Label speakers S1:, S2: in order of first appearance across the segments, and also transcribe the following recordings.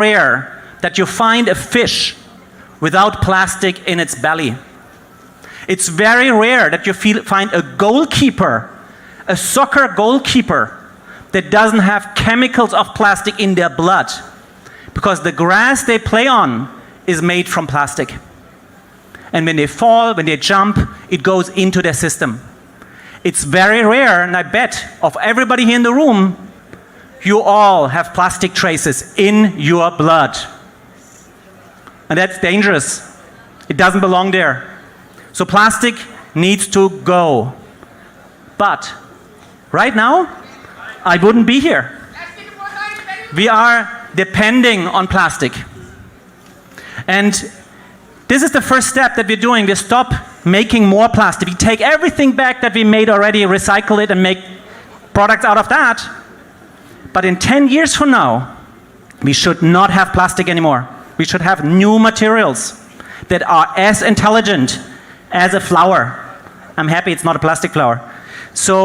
S1: rare that you find a fish without plastic in its belly. It's very rare that you find a goalkeeper, a soccer goalkeeper, that doesn't have chemicals of plastic in their blood, because the grass they play on is made from plastic. And when they fall, when they jump, it goes into their system. It's very rare, and I bet of everybody here in the room, you all have plastic traces in your blood. And that's dangerous. It doesn't belong there. So plastic needs to go. But right now, I wouldn't be here. We are depending on plastic. And this is the first step that we're doing. We stop making more plastic. We take everything back that we made already, recycle it, and make products out of that. But in 10 years from now, we should not have plastic anymore. We should have new materials that are as intelligent as a flower. I'm happy it's not a plastic flower. So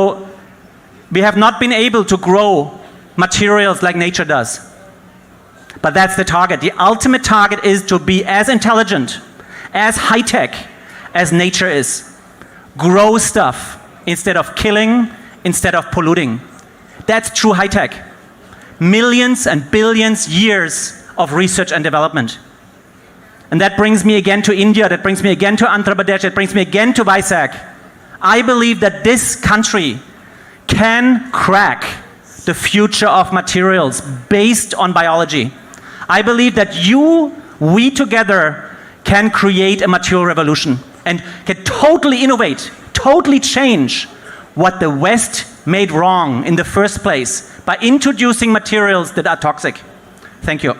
S1: we have not been able to grow materials like nature does. But that's the target. The ultimate target is to be as intelligent, as high-tech as nature is. Grow stuff instead of killing, instead of polluting. That's true high-tech. Millions and billions years of research and development. And that brings me again to India, that brings me again to Andhra Pradesh, that brings me again to Vizag. I believe that this country can crack the future of materials based on biology. I believe that we together can create a material revolution and can totally innovate, totally change what the West made wrong in the first place by introducing materials that are toxic. Thank you.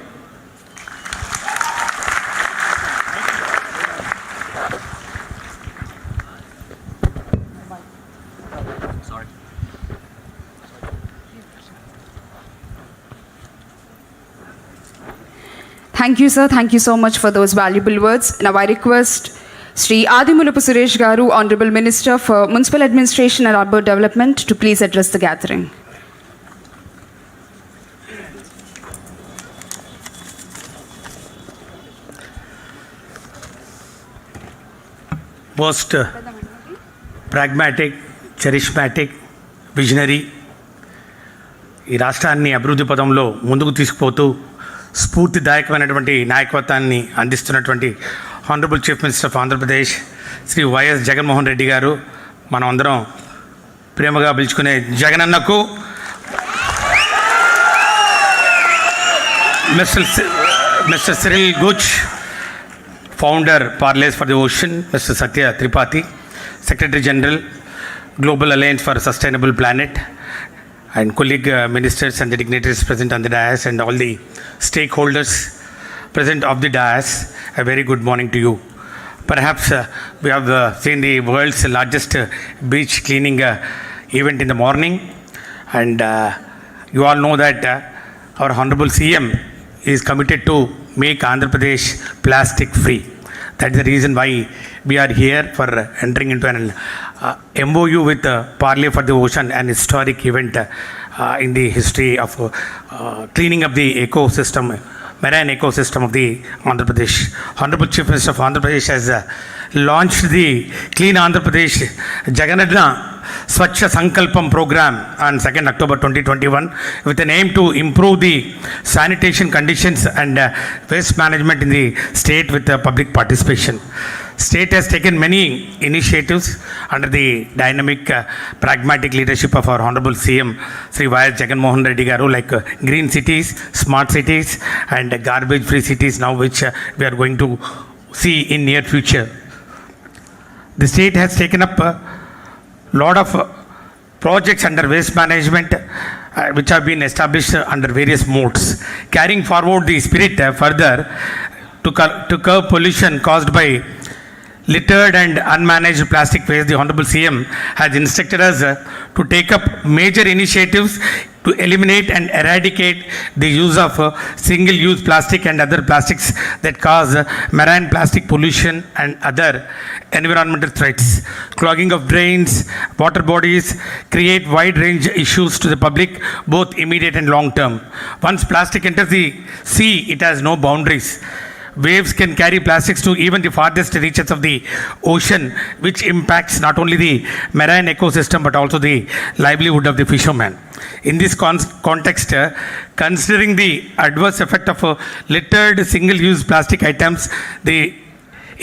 S2: Thank you, sir. Thank you so much for those valuable words. Now I request Sri Adimulapu Suresh Garu, Honorable Minister for Municipal Administration and Urban Development, to please address the gathering.
S3: Most pragmatic, charismatic, visionary, ఈ రాష్ట్రాన్ని అభివృద్ధి పదంలో ముందుకు తీసుకుపోతూ స్ఫూర్తిదాయకమైనటువంటి నాయకత్వాన్ని అందిస్తున్నటువంటి honourable chief minister of Andhra Pradesh Shri YS Jaganmohan Reddy గారు, మనం అందరం ప్రేమగా పిలుచుకునే జగనన్నకు, mister Cyril Gutsch, founder Parleys for the ocean, mister Satya Tripathi, secretary general Global Alliance for a Sustainable Planet, and colleague ministers and the dignitaries present on the dais, and all the stakeholders present of the dais, a very good morning to you. Perhaps we have seen the world's largest beach cleaning event in the morning, and you all know that our Honorable CM is committed to make Andhra Pradesh plastic free. That is the reason why we are here for entering into an MoU with Parley for the Ocean, an historic event in the history of cleaning up the ecosystem, marine ecosystem of the Andhra Pradesh. Honorable Chief Minister of Andhra Pradesh has launched the Clean Andhra Pradesh Jagannath Swachha Sankalpam program on 2nd October 2021 with an aim to improve the sanitation conditions and waste management in the state with public participation. State has taken many initiatives under the dynamic, pragmatic leadership of our Honorable CM, Sri Y.S. Jaganmohan Reddy Garu, like green cities, smart cities, and garbage-free cities now, which we are going to see in near future. The state has taken up a lot of projects under waste management, which have been established under various modes, carrying forward the spirit further to curb pollution caused by littered and unmanaged plastic waste. The Honorable CM has instructed us to take up major initiatives to eliminate and eradicate the use of single-use plastic and other plastics that cause marine plastic pollution and other environmental threats. Clogging of drains, water bodies create wide range issues to the public, both immediate and long term. Once plastic enters the sea, it has no boundaries. Waves can carry plastics to even the farthest reaches of the ocean, which impacts not only the marine ecosystem but also the livelihood of the fishermen. In this context, considering the adverse effect of littered single-use plastic items,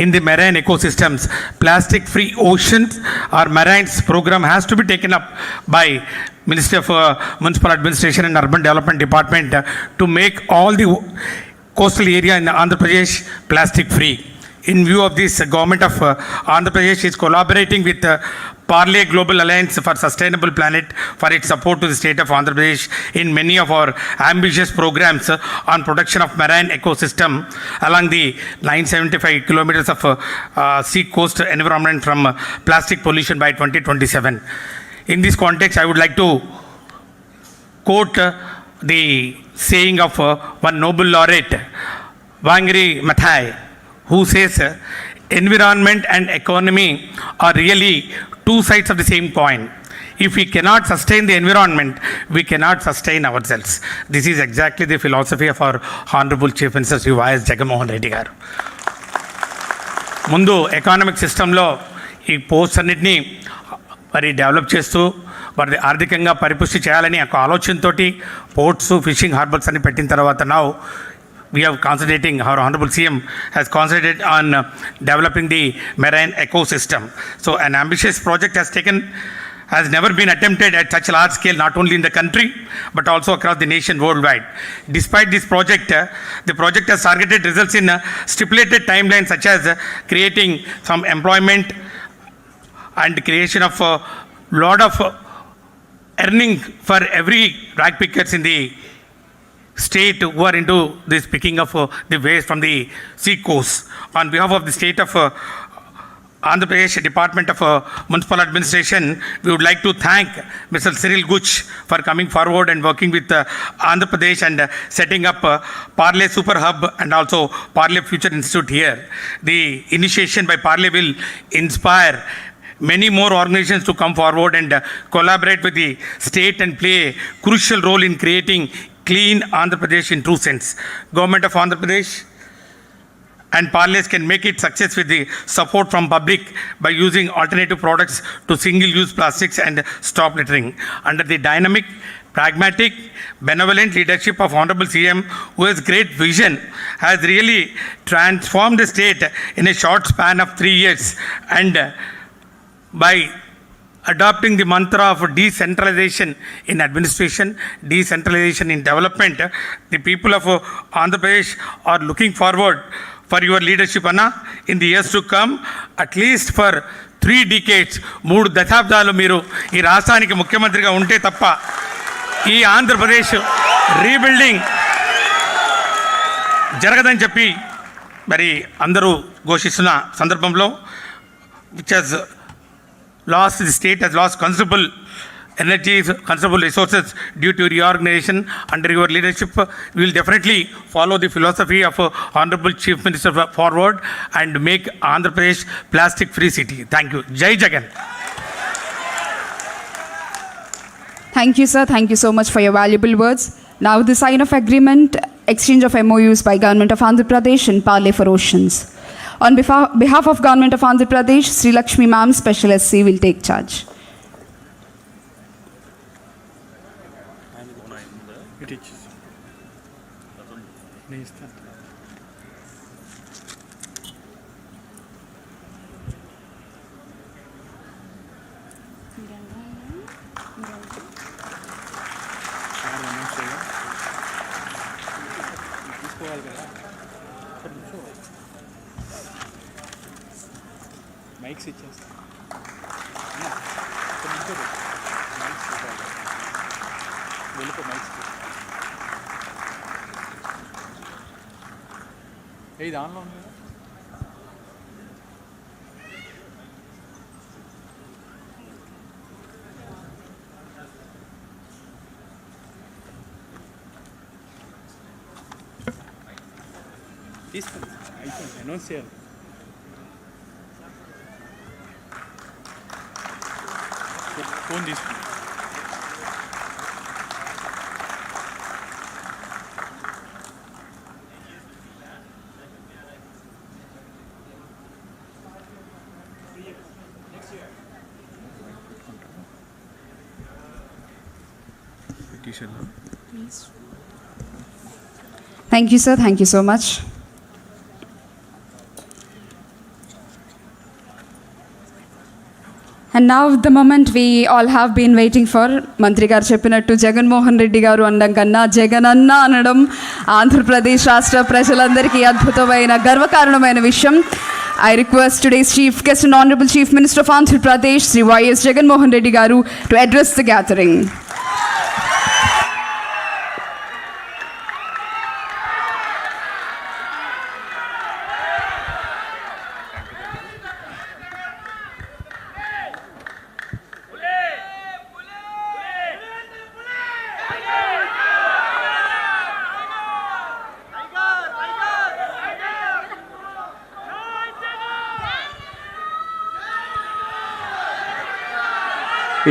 S3: in the marine ecosystems, plastic-free oceans or marines program has to be taken up by Ministry of Municipal Administration and Urban Development Department to make all the coastal area in Andhra Pradesh plastic free. In view of this, Government of Andhra Pradesh is collaborating with Parley Global Alliance for Sustainable Planet for its support to the state of Andhra Pradesh in many of our ambitious programs on protection of marine ecosystem along the 975 kilometers of sea coast environment from plastic pollution by 2027. In this context, I would like to quote the saying of one Nobel laureate, Wangari Maathai, who says, environment and economy are really two sides of the same coin. If we cannot sustain the environment, we cannot sustain ourselves. This is exactly the philosophy of our Honorable Chief Minister, Sri Y.S. Jagannath Reddy garu. ముందు economic సిస్టంలో ఈ posts అన్నిటినీ మరి develop చేస్తూ వారి ఆర్థికంగా పరిపుష్టి చేయాలని ఒక ఆలోచనతోటి పోర్ట్స్ ఫిషింగ్ హార్బర్స్ అని పెట్టిన తర్వాత now we are concentrating, our Honorable CM has concentrated on developing the marine ecosystem. So an ambitious project has never been attempted at such a large scale, not only in the country, but also across the nation worldwide. Despite this project, the project has targeted results in stipulated timelines, such as creating some employment and creation of a lot of earning for every rag pickers in the state who are into this picking of the waste from the sea coast. On behalf of the state of Andhra Pradesh Department of Municipal Administration, we would like to thank Mr. Cyril Guch for coming forward and working with Andhra Pradesh and setting up Parley Super Hub and also Parley Future Institute here. The initiation by Parley will inspire many more organizations to come forward and collaborate with the state and play a crucial role in creating clean Andhra Pradesh in true sense. Government of Andhra Pradesh and Parleys can make it success with the support from public by using alternative products to single-use plastics and stop littering. Under the dynamic, pragmatic, benevolent leadership of Honorable CM, who has great vision, has really transformed the state in a short span of 3 years, and by adopting the mantra of decentralization in administration, decentralization in development, the people of Andhra Pradesh are looking forward for your leadership, Anna, in the years to come, at least for 3 decades, 3 దశాబ్దాలు మీరు ఈ రాష్ట్రానికి ముఖ్యమంత్రిగా ఉంటే తప్ప ఈ Andhra Pradesh rebuilding జరగదని చెప్పి మరి అందరూ ఘోషిస్తున్న సందర్భంలో which has lost, the state has lost considerable energy, considerable resources due to reorganization. Under your leadership, we will definitely follow the philosophy of Honorable Chief Minister forward and make Andhra Pradesh plastic free city. Thank you. Jai Jagan.
S2: Thank you, sir. Thank you so much for your valuable words. Now the sign of agreement, exchange of MoU's by Government of Andhra Pradesh and Parley for Oceans. On behalf of Government of Andhra Pradesh, Sri Lakshmi Ma'am, Special SC, will take charge.
S4: Mics ఇచ్చేస్తా వెళ్ళిపో mics ఇది ఆన్లో ఉంది కదా తీసుకుంది అయిపోయింది announce చేయాలి. Phone తీసుకుంది.
S2: Thank you, sir. Thank you so much. And now the moment we all have been waiting for, Mantri garu cheppinattu Jagan Mohan Reddy garu andam kanna Jagananna anadam Andhra Pradesh Rashtra prajalandariki adbhutamaina garvakaranamaina vishayam. I request today's chief guest and honorable chief minister of Andhra Pradesh, Sri Y.S. Jagan Mohan Reddy garu, to address the gathering.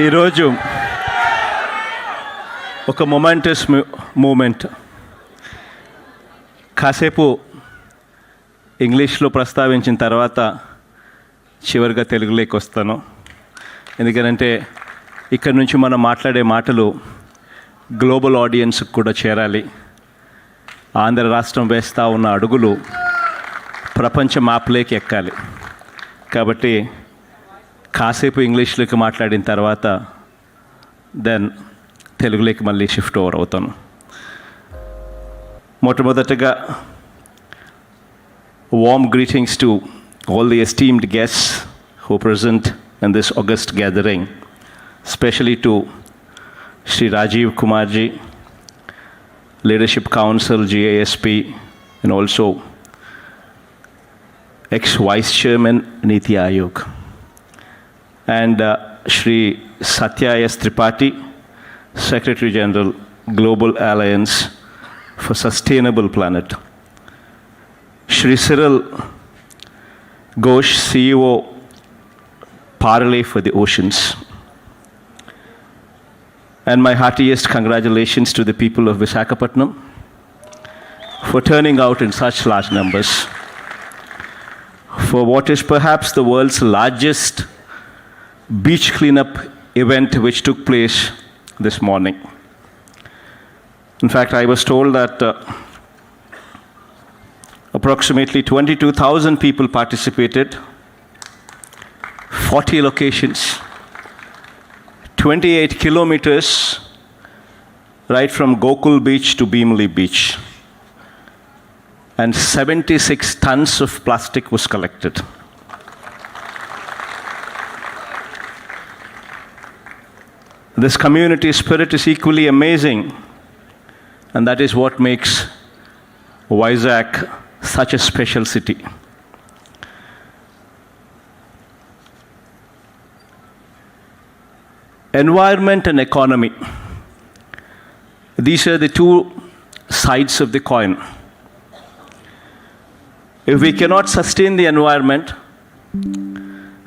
S5: ఈరోజు ఒక momentous moment. కాసేపు ఇంగ్లీష్లో ప్రస్తావించిన తర్వాత చివరిగా తెలుగులోకి వస్తాను. ఎందుకంటే ఇక్కడ నుంచి మనం మాట్లాడే మాటలు గ్లోబల్ ఆడియన్స్కి కూడా చేరాలి. ఆంధ్ర రాష్ట్రం వేస్తూ ఉన్న అడుగులు ప్రపంచ మ్యాప్లోకి ఎక్కాలి. కాబట్టి కాసేపు ఇంగ్లీష్లోకి మాట్లాడిన తర్వాత దెన్ తెలుగులోకి మళ్ళీ షిఫ్ట్ ఓవర్ అవుతాను. మొట్టమొదటగా warm greetings to all the esteemed guests who are present in this august gathering, especially to Sri Rajiv Kumarji, Leadership Council, GASP, and also ex-Vice Chairman, Niti Ayog. And Sri Satya S. Tripathi, Secretary General, Global Alliance for Sustainable Planet. Sri Cyril Ghosh, CEO, Parley for the Oceans. And my heartiest congratulations to the people of Visakhapatnam for turning out in such large numbers for what is perhaps the world's largest beach cleanup event which took place this morning. In fact, I was told that approximately 22,000 people participated, 40 locations, 28 kilometers, right from Gokul Beach to Bhimli Beach, and 76 tons of plastic was collected. This community spirit is equally amazing, and that is what makes Vizag such a special city. Environment and economy. These are the two sides of the coin. If we cannot sustain the environment,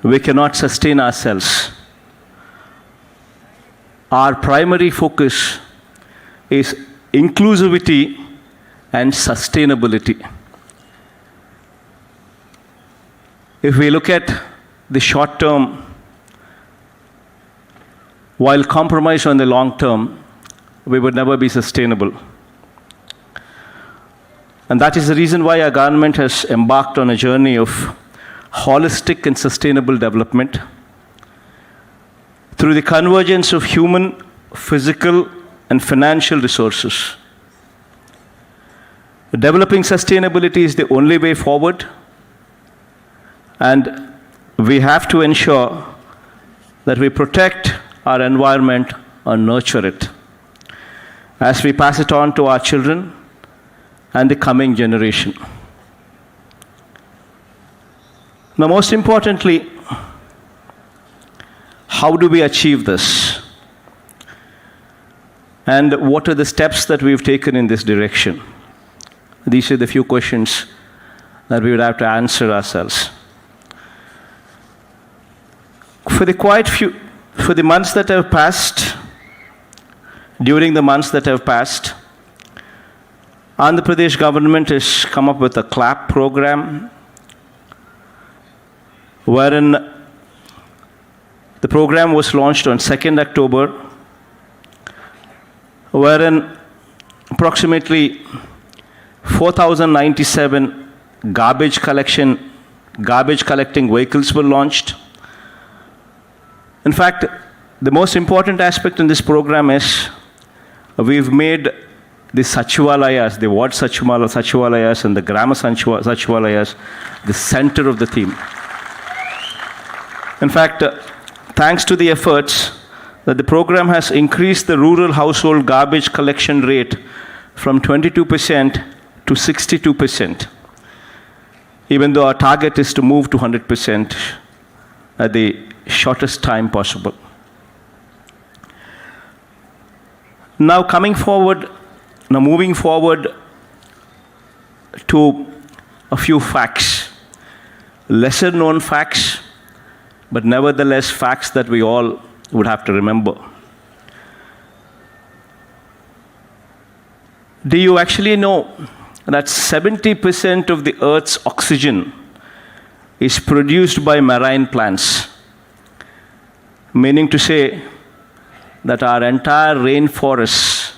S5: we cannot sustain ourselves. Our primary focus is inclusivity and sustainability. If we look at the short term, while compromise on the long term, we would never be sustainable. And that is the reason why our government has embarked on a journey of holistic and sustainable development through the convergence of human, physical, and financial resources. Developing sustainability is the only way forward, and we have to ensure that we protect our environment and nurture it as we pass it on to our children and the coming generation. Now, most importantly, how do we achieve this? And what are the steps that we've taken in this direction? These are the few questions that we would have to answer ourselves. For the months that have passed, during the months that have passed, Andhra Pradesh government has come up with a CLAP program, wherein the program was launched on 2nd October, wherein approximately 4,097 garbage collecting vehicles were launched. In fact, the most important aspect in this program is we've made the Sachivalayas, the ward Sachivalayas and the Grama Sachivalayas, the center of the theme. In fact, thanks to the efforts that the program has increased the rural household garbage collection rate from 22% to 62%, even though our target is to move to 100% at the shortest time possible. Now moving forward to a few facts, lesser known facts, but nevertheless facts that we all would have to remember. Do you actually know that 70% of the Earth's oxygen is produced by marine plants? Meaning to say that our entire rainforests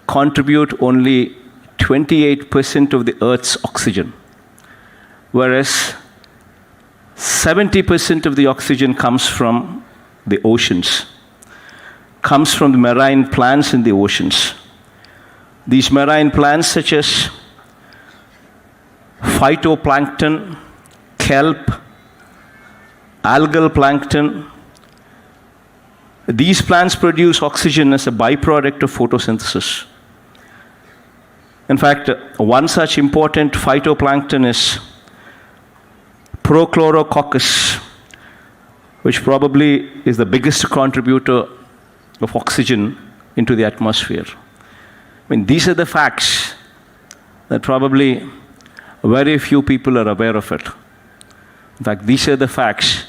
S5: contribute only 28% of the Earth's oxygen, whereas 70% of the oxygen comes from the oceans, comes from the marine plants in the oceans. These marine plants such as phytoplankton, kelp, algal plankton, these plants produce oxygen as a byproduct of photosynthesis. In fact, one such important phytoplankton is Prochlorococcus, which probably is the biggest contributor of oxygen into the atmosphere. I mean, these are the facts that probably very few people are aware of it. In fact, these are the facts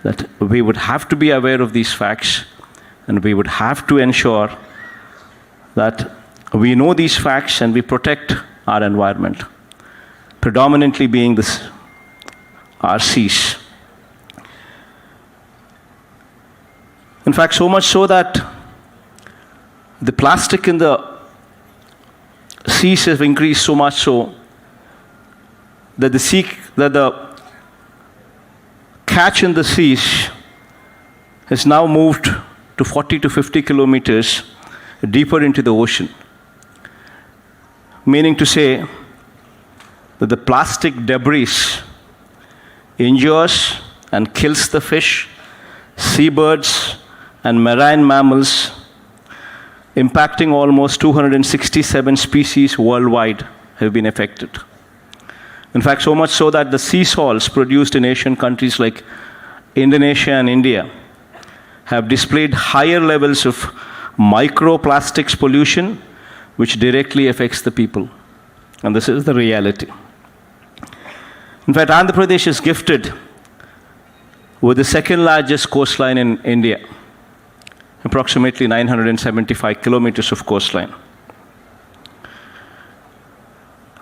S5: that we would have to be aware of these facts, and we would have to ensure that we know these facts and we protect our environment, predominantly being our seas. In fact, so much so that the plastic in the seas have increased so much so that the catch in the seas has now moved to 40 to 50 kilometers deeper into the ocean. Meaning to say that the plastic debris injures and kills the fish, seabirds, and marine mammals, impacting almost 267 species worldwide have been affected. In fact, so much so that the sea salts produced in Asian countries like Indonesia and India have displayed higher levels of microplastics pollution, which directly affects the people. And this is the reality. In fact, Andhra Pradesh is gifted with the second largest coastline in India, approximately 975 kilometers of coastline.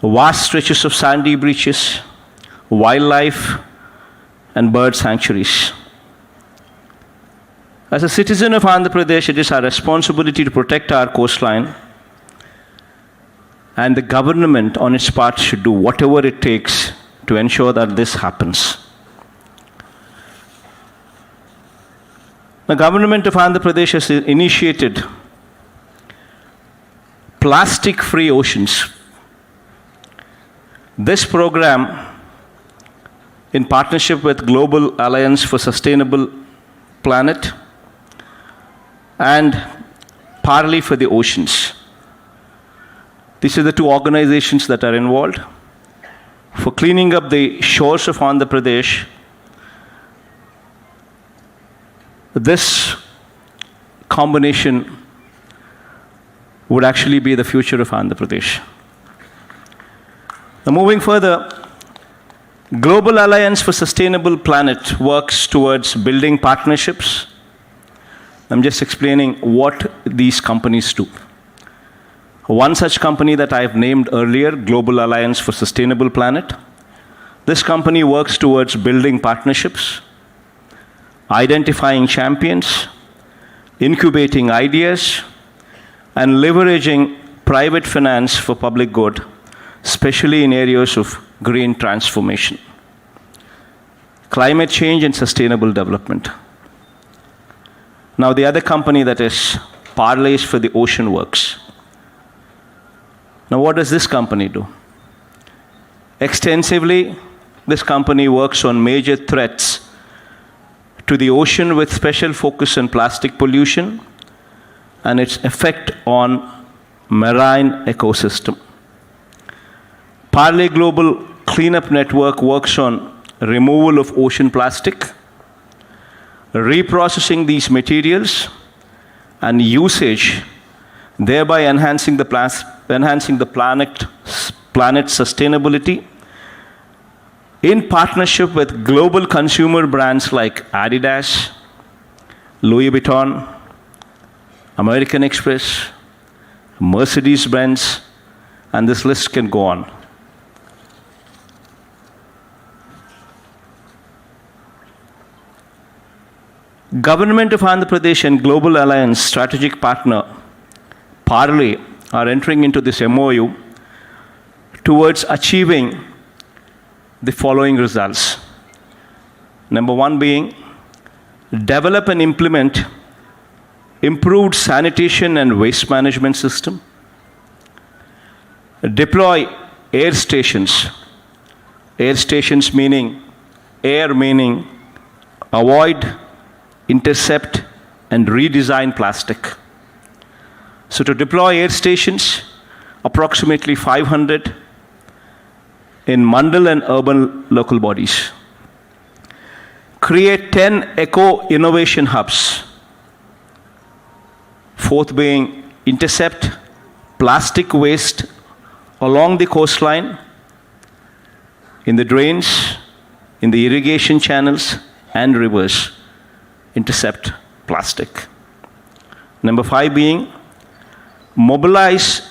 S5: Vast stretches of sandy beaches, wildlife, and bird sanctuaries. As a citizen of Andhra Pradesh, it is our responsibility to protect our coastline, and the government on its part should do whatever it takes to ensure that this happens. The government of Andhra Pradesh has initiated plastic-free oceans. This program, in partnership with Global Alliance for Sustainable Planet and Parley for the Oceans. These are the two organizations that are involved for cleaning up the shores of Andhra Pradesh. This combination would actually be the future of Andhra Pradesh. Now, moving further, Global Alliance for Sustainable Planet works towards building partnerships. I'm just explaining what these companies do. One such company that I've named earlier, Global Alliance for Sustainable Planet, this company works towards building partnerships, identifying champions, incubating ideas, and leveraging private finance for public good, especially in areas of green transformation, climate change, and sustainable development. Now, the other company that is Parley for the ocean works. Now, what does this company do? Extensively, this company works on major threats to the ocean with special focus on plastic pollution and its effect on marine ecosystem. Parley Global Cleanup Network works on removal of ocean plastic, reprocessing these materials, and usage, thereby enhancing the planet's sustainability in partnership with global consumer brands like Adidas, Louis Vuitton, American Express, Mercedes-Benz, and this list can go on. Government of Andhra Pradesh and Global Alliance strategic partner Parley are entering into this MoU towards achieving the following results. Number one being, develop and implement improved sanitation and waste management system. Deploy air stations. Air stations meaning avoid, intercept, and redesign plastic. So to deploy air stations, approximately 500 in mandal and urban local bodies. Create 10 eco-innovation hubs. Fourth being, intercept plastic waste along the coastline, in the drains, in the irrigation channels, and rivers. Intercept plastic. Number 5 being, mobilize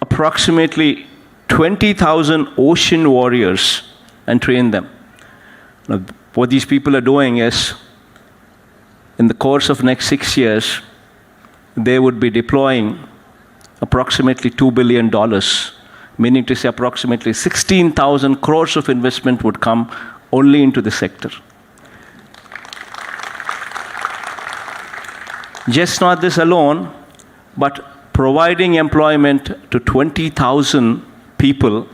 S5: approximately 20,000 ocean warriors and train them. Now, what these people are doing is, in the course of next 6 years, they would be deploying approximately $2 billion, meaning to say approximately 16,000 crores of investment would come only into the sector. Just not this alone, but providing employment to 20,000 people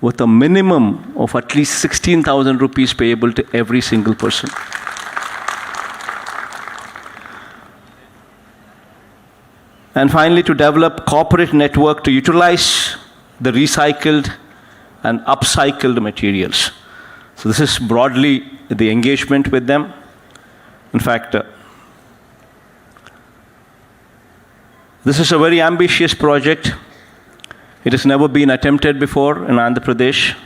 S5: with a minimum of at least 16,000 rupees payable to every single person. And finally, to develop corporate network to utilize the recycled and upcycled materials. So this is broadly the engagement with them. In fact, this is a very ambitious project. It has never been attempted before in Andhra Pradesh,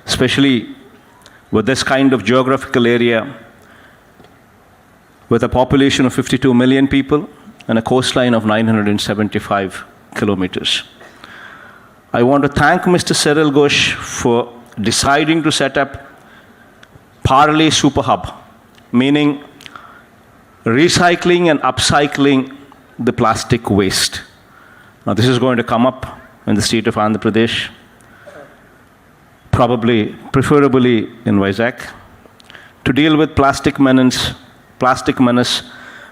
S5: especially with this kind of geographical area, with a population of 52 million people and a coastline of 975 kilometers. I want to thank Mr. Cyril Ghosh for deciding to set up Parley Super Hub, meaning recycling and upcycling the plastic waste. Now, this is going to come up in the state of Andhra Pradesh, preferably in Vizag, to deal with plastic menace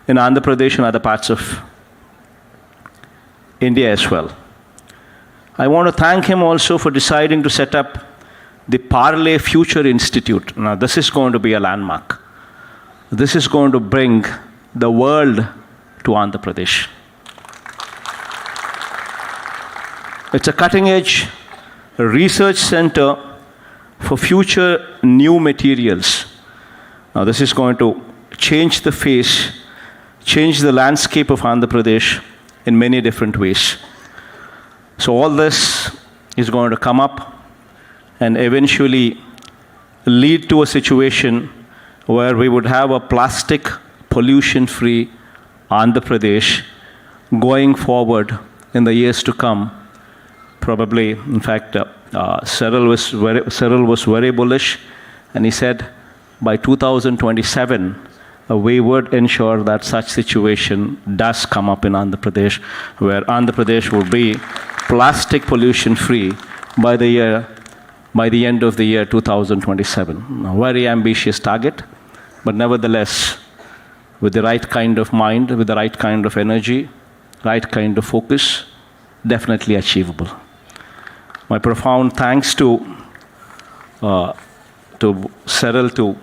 S5: in Andhra Pradesh and other parts of India as well. I want to thank him also for deciding to set up the Parley Future Institute. Now, this is going to be a landmark. This is going to bring the world to Andhra Pradesh. It's a cutting-edge research center for future new materials. Now, this is going to change the face, change the landscape of Andhra Pradesh in many different ways. So all this is going to come up and eventually lead to a situation where we would have a plastic pollution-free Andhra Pradesh going forward in the years to come. Probably, in fact, Cyril was very bullish, and he said by 2027, we would ensure that such situation does come up in Andhra Pradesh, where Andhra Pradesh will be plastic pollution-free by the end of the year 2027. A very ambitious target, but nevertheless, with the right kind of mind, with the right kind of energy, right kind of focus, definitely achievable. My profound thanks to Cyril to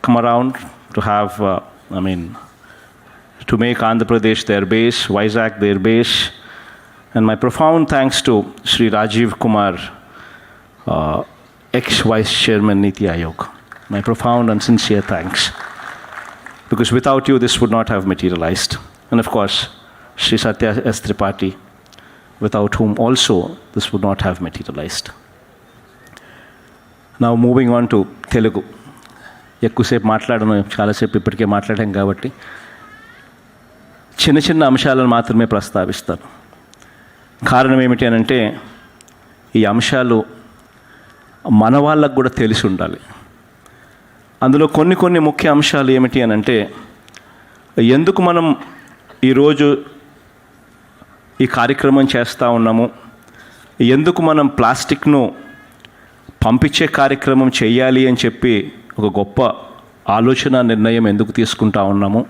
S5: come around, to have, to make Andhra Pradesh their base, Vizag their base. And my profound thanks to Sri Rajiv Kumar, ex-Vice Chairman Niti Ayog. My profound and sincere thanks. Because without you, this would not have materialized. And of course, Sri Satya S. Tripathi, without whom also this would not have materialized. Now moving on to Telugu. ఎక్కువసేపు మాట్లాడను, చాలాసేపు ఇప్పటికే మాట్లాడాం కాబట్టి చిన్న చిన్న అంశాలను మాత్రమే ప్రస్తావిస్తాను. కారణం ఏమిటి అని అంటే, ఈ అంశాలు మన వాళ్ళకు కూడా తెలిసి ఉండాలి. అందులో కొన్ని ముఖ్య అంశాలు ఏమిటి అని అంటే, ఎందుకు మనం ఈరోజు ఈ కార్యక్రమం చేస్తూ ఉన్నాము, ఎందుకు మనం ప్లాస్టిక్ను పంపించే కార్యక్రమం చేయాలి అని చెప్పి ఒక గొప్ప ఆలోచన నిర్ణయం ఎందుకు తీసుకుంటా ఉన్నాము,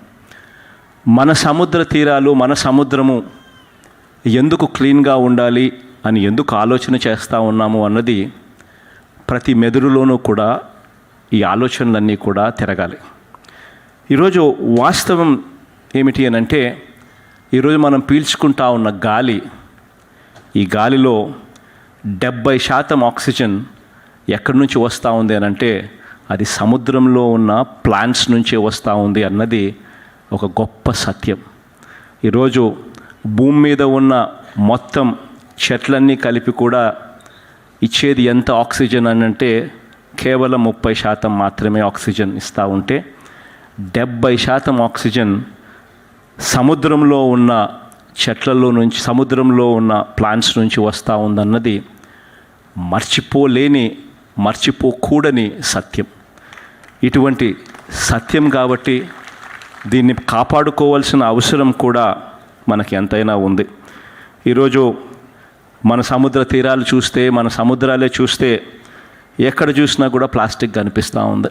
S5: మన సముద్ర తీరాలు, మన సముద్రము ఎందుకు క్లీన్గా ఉండాలి అని ఎందుకు ఆలోచన చేస్తూ ఉన్నాము అన్నది ప్రతి మెదడులోనూ కూడా ఈ ఆలోచనలన్నీ కూడా తిరగాలి. ఈరోజు వాస్తవం ఏమిటి అని అంటే, ఈరోజు మనం పీల్చుకుంటా ఉన్న గాలి, ఈ గాలిలో 70% ఆక్సిజన్ ఎక్కడి నుంచి వస్తూ ఉంది అని అంటే, అది సముద్రంలో ఉన్న ప్లాంట్స్ నుంచే వస్తూ ఉంది అన్నది ఒక గొప్ప సత్యం. ఈరోజు భూమి మీద ఉన్న మొత్తం చెట్లన్నీ కలిపి కూడా ఇచ్చేది ఎంత ఆక్సిజన్ అని అంటే, కేవలం 30% మాత్రమే ఆక్సిజన్ ఇస్తూ ఉంటే, 70% ఆక్సిజన్ సముద్రంలో ఉన్న చెట్లలో నుంచి, సముద్రంలో ఉన్న ప్లాంట్స్ నుంచి వస్తూ ఉందన్నది మర్చిపోకూడని సత్యం. ఇటువంటి సత్యం కాబట్టి దీన్ని కాపాడుకోవాల్సిన అవసరం కూడా మనకి ఎంతైనా ఉంది. ఈరోజు మన సముద్ర తీరాలు చూస్తే, మన సముద్రాలే చూస్తే ఎక్కడ చూసినా కూడా ప్లాస్టిక్ కనిపిస్తూ ఉంది.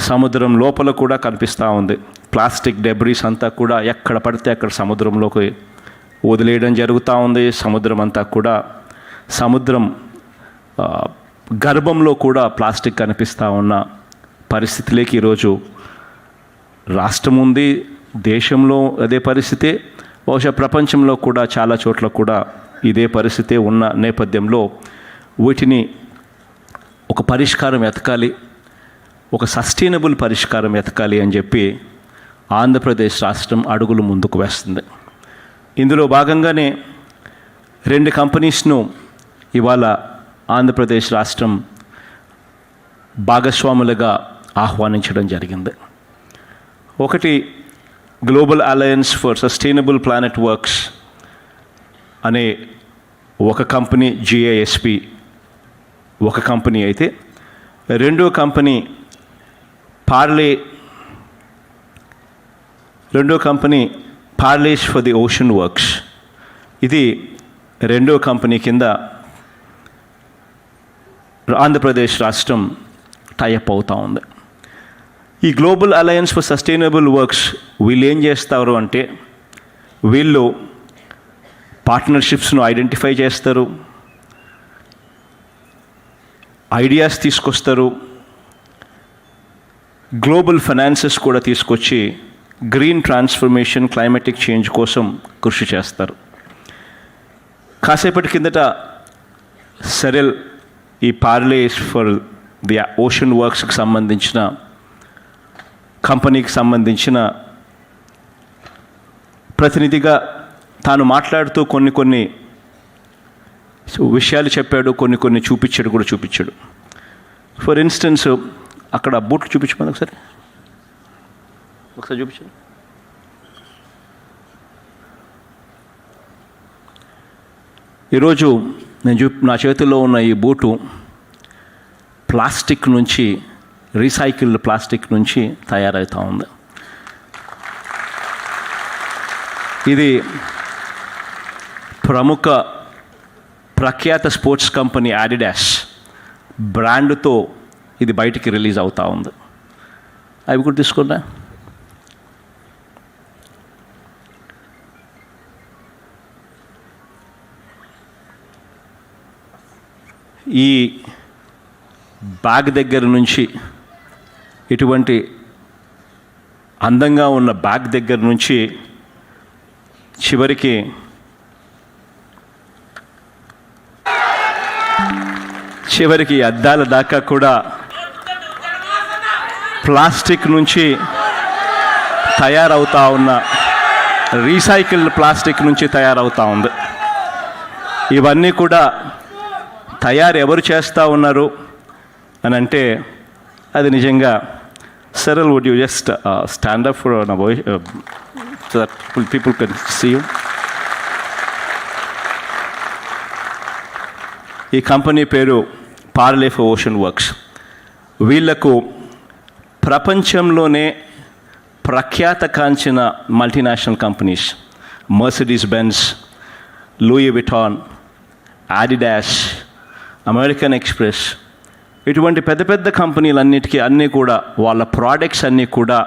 S5: సముద్రం లోపల కూడా కనిపిస్తూ ఉంది. ప్లాస్టిక్ డెబ్రీస్ అంతా కూడా ఎక్కడ పడితే అక్కడ సముద్రంలోకి వదిలేయడం జరుగుతూ ఉంది. సముద్రం అంతా కూడా, సముద్రం గర్భంలో కూడా ప్లాస్టిక్ కనిపిస్తూ ఉన్న పరిస్థితిలోకి ఈరోజు రాష్ట్రం ఉంది. దేశంలో అదే పరిస్థితే, బహుశా ప్రపంచంలో కూడా చాలా చోట్ల కూడా ఇదే పరిస్థితే ఉన్న నేపథ్యంలో వీటిని ఒక పరిష్కారం ఎతకాలి, ఒక సస్టైనబుల్ పరిష్కారం ఎతకాలి అని చెప్పి ఆంధ్రప్రదేశ్ రాష్ట్రం అడుగులు ముందుకు వేస్తుంది. ఇందులో భాగంగానే 2 కంపెనీస్ను ఇవాళ ఆంధ్రప్రదేశ్ రాష్ట్రం భాగస్వాములుగా ఆహ్వానించడం జరిగింది. ఒకటి global alliance for sustainable planet works అనే ఒక కంపెనీ, GISP ఒక కంపెనీ అయితే, రెండో company Parleys for the ocean works. ఇది రెండో కంపెనీ కింద ఆంధ్రప్రదేశ్ రాష్ట్రం టైఅప్ అవుతూ ఉంది. ఈ global alliance for sustainable works వీళ్ళు ఏం చేస్తారు అంటే, వీళ్ళు పార్ట్నర్షిప్స్ను ఐడెంటిఫై చేస్తారు, ఐడియాస్ తీసుకొస్తారు, గ్లోబల్ ఫైనాన్సెస్ కూడా తీసుకొచ్చి గ్రీన్ ట్రాన్స్ఫర్మేషన్, క్లైమాటిక్ చేంజ్ కోసం కృషి చేస్తారు. కాసేపటి కిందట సెరిల్ ఈ పార్లేస్ ఫర్ ది ఓషన్ వర్క్స్కి సంబంధించిన కంపెనీకి సంబంధించిన ప్రతినిధిగా తాను మాట్లాడుతూ కొన్ని విషయాలు చెప్పాడు, కొన్ని చూపించాడు. ఫర్ ఇన్స్టెన్స్ అక్కడ బూట్లు చూపించమని ఒకసారి చూపించండి. ఈరోజు నా చేతుల్లో ఉన్న ఈ బూటు ప్లాస్టిక్ నుంచి, రీసైకిల్డ్ ప్లాస్టిక్ నుంచి తయారవుతూ ఉంది. ఇది ప్రఖ్యాత స్పోర్ట్స్ కంపెనీ అడిడాస్ బ్రాండ్తో ఇది బయటికి రిలీజ్ అవుతూ ఉంది. అవి కూడా తీసుకున్నా. ఈ బ్యాగ్ దగ్గర నుంచి, ఇటువంటి అందంగా ఉన్న బ్యాగ్ దగ్గర నుంచి చివరికి అద్దాల దాకా కూడా ప్లాస్టిక్ నుంచి తయారవుతా ఉన్న, రీసైకిల్డ్ ప్లాస్టిక్ నుంచి తయారవుతూ ఉంది. ఇవన్నీ కూడా ఎవరు చేస్తూ ఉన్నారు అని అంటే అది నిజంగా Cyril, would you just stand up for so that people can see you. ఈ కంపెనీ పేరు పార్లే ఫర్ ఓషన్ వర్క్స్. వీళ్లకు ప్రపంచంలోనే ప్రఖ్యాత కాంచిన multinational companies Mercedes Benz, Louis Vuitton, Adidas, American Express, ఇటువంటి పెద్ద పెద్ద కంపెనీలన్నిటికీ అన్నీ కూడా వాళ్ళ ప్రోడక్ట్స్ అన్నీ కూడా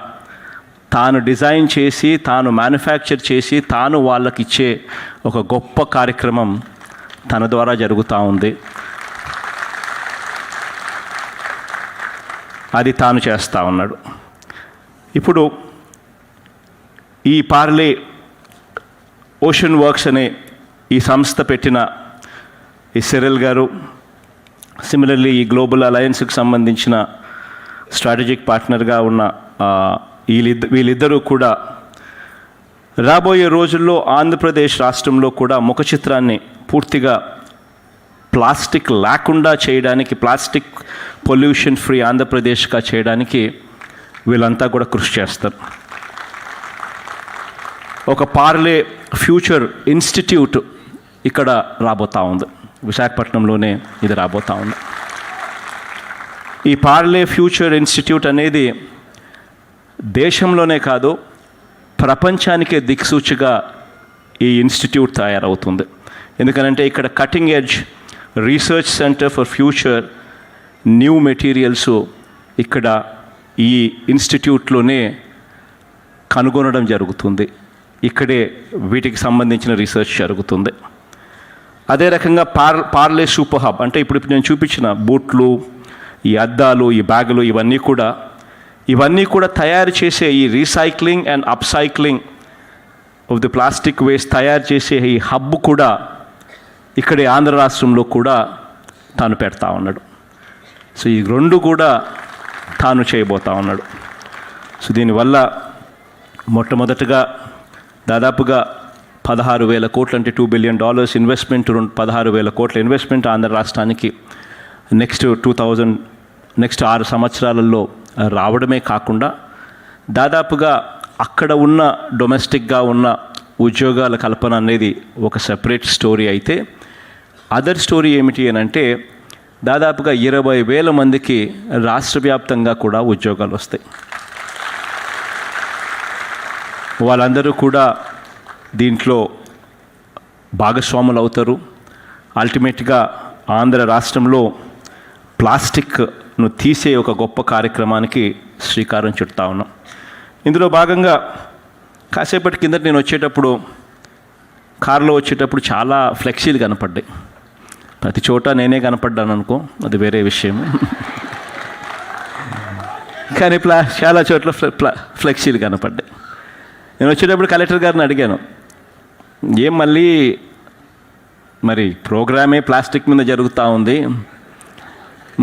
S5: తాను డిజైన్ చేసి, తాను మ్యానుఫ్యాక్చర్ చేసి, తాను వాళ్ళకి ఇచ్చే ఒక గొప్ప కార్యక్రమం తన ద్వారా జరుగుతూ ఉంది. అది తాను చేస్తూ ఉన్నాడు. ఇప్పుడు ఈ పార్లే ఓషన్ వర్క్స్ అనే ఈ సంస్థ పెట్టిన ఈ సిరిల్ గారు, సిమిలర్లీ ఈ గ్లోబల్ అలయన్స్కి సంబంధించిన స్ట్రాటజిక్ పార్ట్నర్గా ఉన్న వీళ్ళిద్దరూ కూడా రాబోయే రోజుల్లో ఆంధ్రప్రదేశ్ రాష్ట్రంలో కూడా ముఖ చిత్రాన్ని పూర్తిగా ప్లాస్టిక్ లేకుండా చేయడానికి, ప్లాస్టిక్ పొల్యూషన్ ఫ్రీ ఆంధ్రప్రదేశ్గా చేయడానికి వీళ్ళంతా కూడా కృషి చేస్తారు. ఒక పార్లే ఫ్యూచర్ ఇన్స్టిట్యూట్ ఇక్కడ రాబోతూ ఉంది. విశాఖపట్నంలోనే ఇది రాబోతూ ఉంది. ఈ పార్లే ఫ్యూచర్ ఇన్స్టిట్యూట్ అనేది దేశంలోనే కాదు, ప్రపంచానికే దిక్సూచిగా ఈ ఇన్స్టిట్యూట్ తయారవుతుంది. ఎందుకనంటే ఇక్కడ cutting edge research centre for future new materials ఇక్కడ ఈ ఇన్స్టిట్యూట్లోనే కనుగొనడం జరుగుతుంది. ఇక్కడే వీటికి సంబంధించిన రీసెర్చ్ జరుగుతుంది. అదే రకంగా పార్లే సూపర్ హబ్ అంటే ఇప్పుడు నేను చూపించిన బూట్లు, ఈ అద్దాలు, ఈ బ్యాగులు, ఇవన్నీ కూడా తయారు చేసే ఈ recycling and upcycling of the plastic waste తయారు చేసే ఈ హబ్ కూడా ఇక్కడే ఆంధ్ర రాష్ట్రంలో కూడా తాను పెడతా ఉన్నాడు. సో ఈ రెండు కూడా తాను చేయబోతా ఉన్నాడు. సో దీనివల్ల మొట్టమొదటగా దాదాపుగా 16,000 కోట్లు అంటే $2 బిలియన్ ఇన్వెస్ట్మెంట్, 16,000 కోట్ల ఇన్వెస్ట్మెంట్ ఆంధ్ర రాష్ట్రానికి నెక్స్ట్ 6 సంవత్సరాలలో రావడమే కాకుండా దాదాపుగా అక్కడ ఉన్న డొమెస్టిక్గా ఉన్న ఉద్యోగాల కల్పన అనేది ఒక సెపరేట్ స్టోరీ అయితే, అదర్ స్టోరీ ఏమిటి అని అంటే దాదాపుగా 20,000 మందికి రాష్ట్ర వ్యాప్తంగా కూడా ఉద్యోగాలు వస్తాయి. వాళ్ళందరూ కూడా దీంట్లో భాగస్వాములు అవుతారు. అల్టిమేట్గా ఆంధ్ర రాష్ట్రంలో ప్లాస్టిక్ను తీసే ఒక గొప్ప కార్యక్రమానికి శ్రీకారం చుడతా ఉన్నాం. ఇందులో భాగంగా కాసేపటి కిందట నేను వచ్చేటప్పుడు, కారులో వచ్చేటప్పుడు చాలా ఫ్లెక్సీలు కనపడ్డాయి. ప్రతి చోట నేనే కనపడ్డాను అనుకో, అది వేరే విషయం. కానీ చాలా చోట్ల ఫ్లెక్సీలు కనపడ్డాయి. నేను వచ్చేటప్పుడు కలెక్టర్ గారిని అడిగాను, ఏం మళ్ళీ మరి ప్రోగ్రామే ప్లాస్టిక్ మీద జరుగుతూ ఉంది,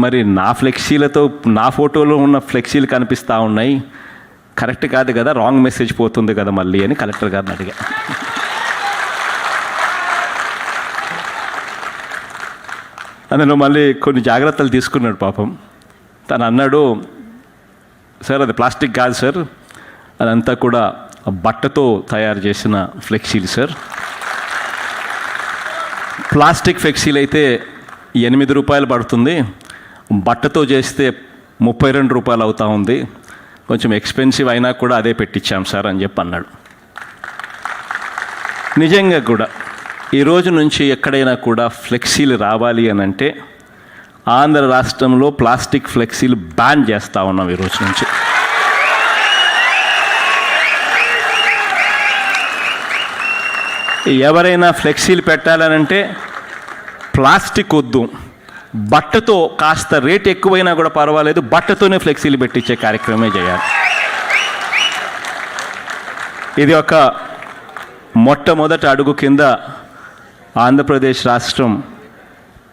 S5: మరి నా ఫ్లెక్సీలతో నా ఫోటోలో ఉన్న ఫ్లెక్సీలు కనిపిస్తూ ఉన్నాయి, కరెక్ట్ కాదు కదా, రాంగ్ మెసేజ్ పోతుంది కదా మళ్ళీ అని కలెక్టర్ గారిని అడిగా. అందులో మళ్ళీ కొన్ని జాగ్రత్తలు తీసుకున్నాడు పాపం. తను అన్నాడు, సార్ అది ప్లాస్టిక్ కాదు సార్, అదంతా కూడా బట్టతో తయారు చేసిన ఫ్లెక్సీలు సార్. ప్లాస్టిక్ ఫ్లెక్సీలు అయితే 8 రూపాయలు పడుతుంది, బట్టతో చేస్తే 32 రూపాయలు అవుతా ఉంది, కొంచెం ఎక్స్పెన్సివ్ అయినా కూడా అదే పెట్టించాం సార్ అని చెప్పి అన్నాడు. నిజంగా కూడా ఈ రోజు నుంచి ఎక్కడైనా కూడా ఫ్లెక్సీలు రావాలి అని అంటే ఆంధ్ర రాష్ట్రంలో ప్లాస్టిక్ ఫ్లెక్సీలు బ్యాన్ చేస్తూ ఉన్నాం ఈ రోజు నుంచి. ఎవరైనా ఫ్లెక్సీలు పెట్టాలనంటే ప్లాస్టిక్ వద్దు, బట్టతో కాస్త రేట్ ఎక్కువైనా కూడా పర్వాలేదు, బట్టతోనే ఫ్లెక్సీలు పెట్టించే కార్యక్రమమే చేయాలి. ఇది ఒక మొట్టమొదటి అడుగు కింద ఆంధ్రప్రదేశ్ రాష్ట్రం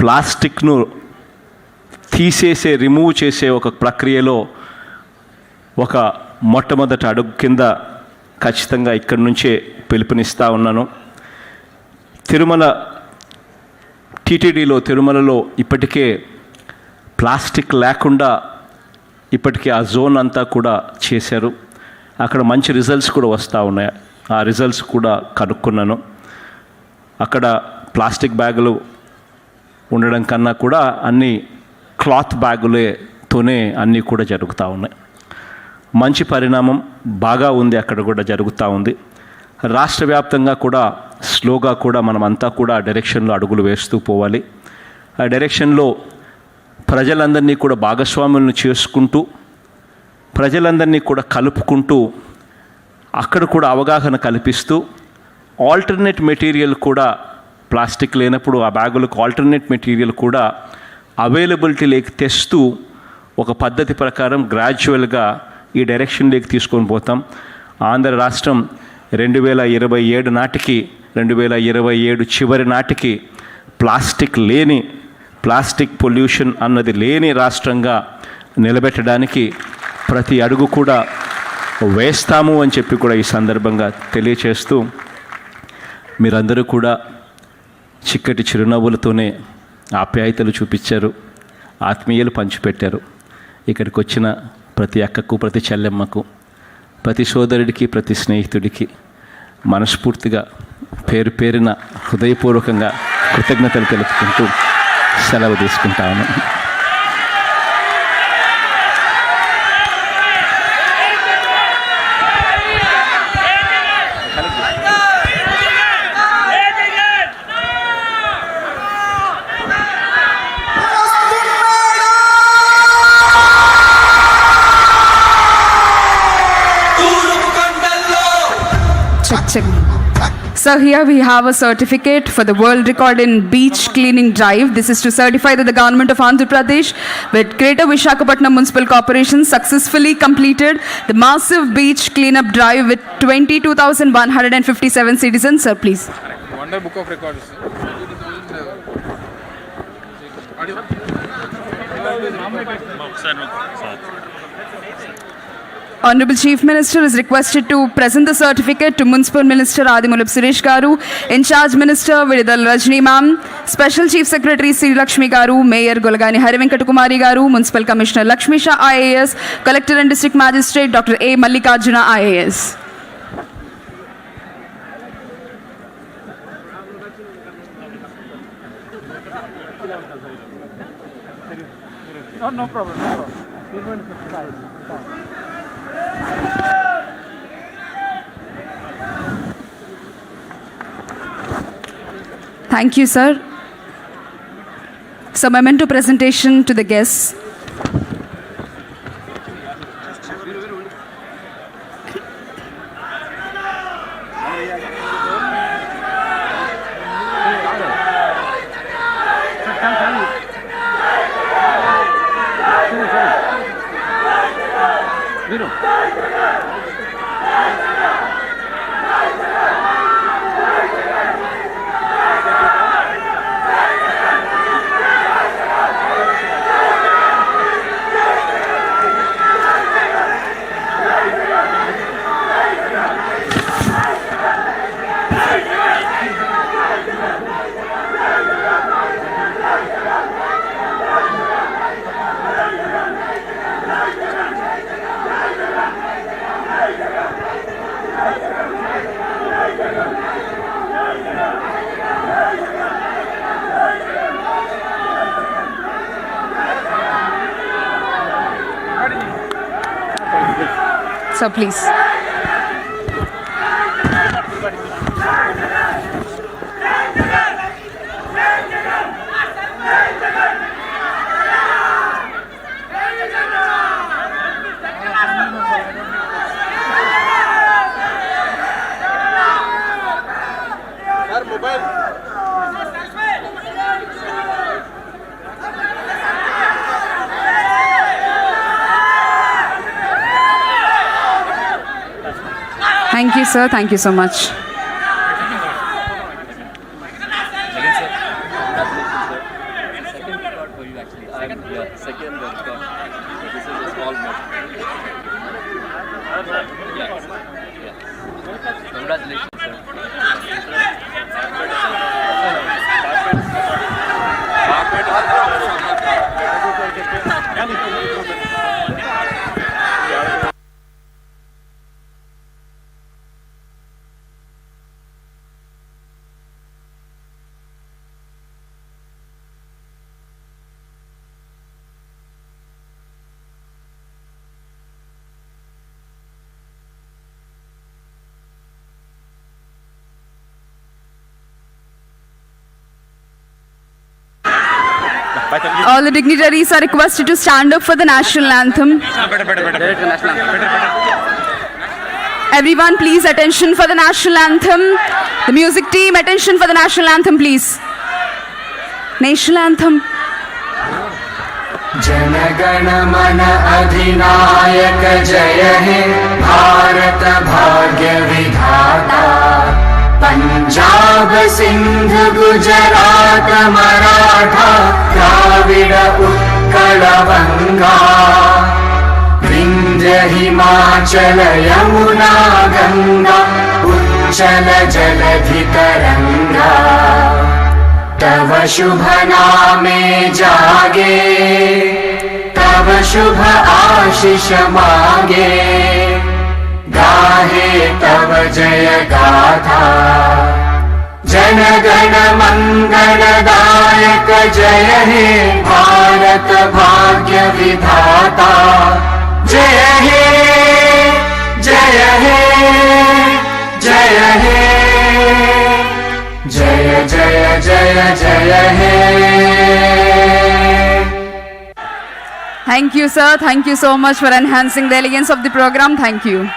S5: ప్లాస్టిక్ను రిమూవ్ చేసే ఒక ప్రక్రియలో ఒక మొట్టమొదటి అడుగు కింద ఖచ్చితంగా ఇక్కడి నుంచే పిలుపునిస్తూ ఉన్నాను. తిరుమల టీటీడీలో తిరుమలలో ఇప్పటికే ప్లాస్టిక్ లేకుండా ఇప్పటికే ఆ జోన్ అంతా కూడా చేశారు. అక్కడ మంచి రిజల్ట్స్ కూడా వస్తూ ఉన్నాయి. ఆ రిజల్ట్స్ కూడా కనుక్కున్నాను. అక్కడ ప్లాస్టిక్ బ్యాగులు ఉండడం కన్నా కూడా అన్ని క్లాత్ బ్యాగులతోనే అన్నీ కూడా జరుగుతూ ఉన్నాయి. మంచి పరిణామం బాగా ఉంది, అక్కడ కూడా జరుగుతూ ఉంది. రాష్ట్ర వ్యాప్తంగా కూడా స్లోగా కూడా మనం అంతా కూడా ఆ డైరెక్షన్లో అడుగులు వేస్తూ పోవాలి. ఆ డైరెక్షన్లో ప్రజలందరినీ కూడా భాగస్వాములను చేసుకుంటూ, ప్రజలందరినీ కూడా కలుపుకుంటూ, అక్కడ కూడా అవగాహన కల్పిస్తూ, ఆల్టర్నేట్ మెటీరియల్ కూడా ప్లాస్టిక్ లేనప్పుడు ఆ బ్యాగులకు ఆల్టర్నేట్ మెటీరియల్ కూడా అవైలబిలిటీలోకి తెస్తూ ఒక పద్ధతి ప్రకారం గ్రాడ్యువల్గా ఈ డైరెక్షన్లోకి తీసుకొని పోతాం. ఆంధ్ర రాష్ట్రం 2027 నాటికి 2027 చివరి నాటికి ప్లాస్టిక్ పొల్యూషన్ అన్నది లేని రాష్ట్రంగా నిలబెట్టడానికి ప్రతి అడుగు కూడా వేస్తాము అని చెప్పి కూడా ఈ సందర్భంగా తెలియచేస్తూ, మీరందరూ కూడా చిక్కటి చిరునవ్వులతోనే ఆప్యాయతలు చూపించారు, ఆత్మీయలు పంచిపెట్టారు. ఇక్కడికి వచ్చిన ప్రతి అక్కకు, ప్రతి చెల్లెమ్మకు, ప్రతి సోదరుడికి, ప్రతి స్నేహితుడికి మనస్ఫూర్తిగా పేరు పేరున హృదయపూర్వకంగా కృతజ్ఞతలు తెలుపుకుంటూ సెలవు తీసుకుంటాను.
S2: So here we have a certificate for the world record in beach cleaning drive. This is to certify that the government of Andhra Pradesh with Greater Visakhapatnam Municipal Corporation successfully completed the massive beach cleanup drive with 22,157 citizens. Sir, please.
S4: Wonder Book of Records.
S2: Honorable Chief Minister is requested to present the certificate to Municipal Minister Adimulap Suresh Garu, In charge Minister Vidal Rajni Ma'am, Special Chief Secretary Sri Lakshmi Garu, Mayor Golagani Harivenkata Kumari Garu, Municipal Commissioner Lakshmi Shah IAS, Collector and District Magistrate Dr. A. Mallikarjuna IAS.
S4: No problem.
S2: Thank you, sir. So, memento presentation to the guests. Sir, please. Thank you, sir. Thank you so much.
S6: Congratulations, sir.
S2: All the dignitaries are requested to stand up for the national anthem. Everyone, please, attention for the national anthem. The music team, attention for the national anthem, please. National anthem.
S7: जनगण मन अधिनायक जय हे भारत भाग्य विधाता पंजाब सिंध गुजरात मराठा द्राविड उत्कल बंगा विंध्य हिमाचल यमुना गंगा उच्चल जलधि तरंगा तव शुभ नामे जागे तव शुभ आशीष मांगे गाहे तव जय गाथा जन गण मंगल दायक जय हे भारत भाग्य विधाता जय हे जय हे जय हे जय जय जय जय हे
S2: Thank you, sir. Thank you so much for enhancing the elegance of the program. Thank you.